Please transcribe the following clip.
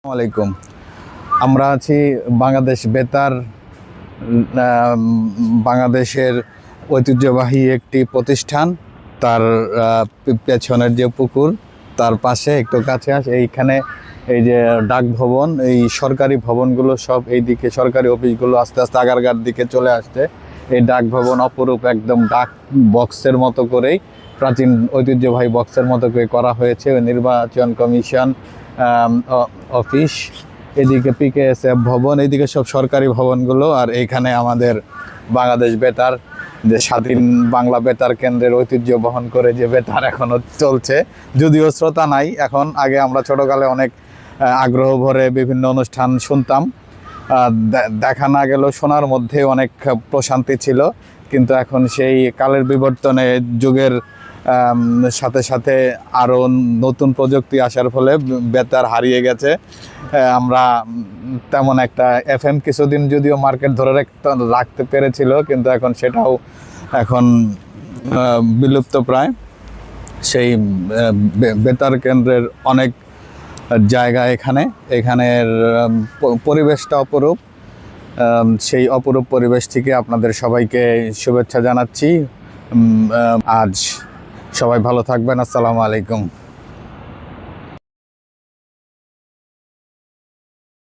আসসালামাইকুম। আমরা আছি বাংলাদেশ বেতার, বাংলাদেশের ঐতিহ্যবাহী একটি প্রতিষ্ঠান। তার পেছনের যে পুকুর, তার পাশে একটু কাছে আসে এইখানে এই যে ডাক ভবন, এই সরকারি ভবনগুলো সব এইদিকে, সরকারি অফিসগুলো আস্তে আস্তে আগারগার দিকে চলে আসছে। এই ডাক ভবন অপরূপ, একদম ডাক বক্সের মতো করেই, প্রাচীন ঐতিহ্যবাহী বক্সের মতো করে করা হয়েছে। নির্বাচন কমিশন অফিস, এদিকে পিকেএসএফ ভবন, এইদিকে সব সরকারি ভবনগুলো। আর এইখানে আমাদের বাংলাদেশ বেতার, যে স্বাধীন বাংলা বেতার কেন্দ্রের ঐতিহ্য বহন করে যে বেতার এখনও চলছে, যদিও শ্রোতা নাই এখন। আগে আমরা ছোটোকালে অনেক আগ্রহ ভরে বিভিন্ন অনুষ্ঠান শুনতাম, দেখা না গেলেও শোনার মধ্যে অনেক প্রশান্তি ছিল। কিন্তু এখন সেই কালের বিবর্তনে, যুগের সাথে সাথে আরও নতুন প্রযুক্তি আসার ফলে বেতার হারিয়ে গেছে। আমরা তেমন একটা এফএম কিছুদিন যদিও মার্কেট ধরে রাখতে পেরেছিল, কিন্তু এখন সেটাও এখন বিলুপ্ত প্রায়। সেই বেতার কেন্দ্রের অনেক জায়গা এখানের পরিবেশটা অপরূপ। সেই অপরূপ পরিবেশ থেকে আপনাদের সবাইকে শুভেচ্ছা জানাচ্ছি। আজ সবাই ভালো থাকবেন। আসসালামু আলাইকুম।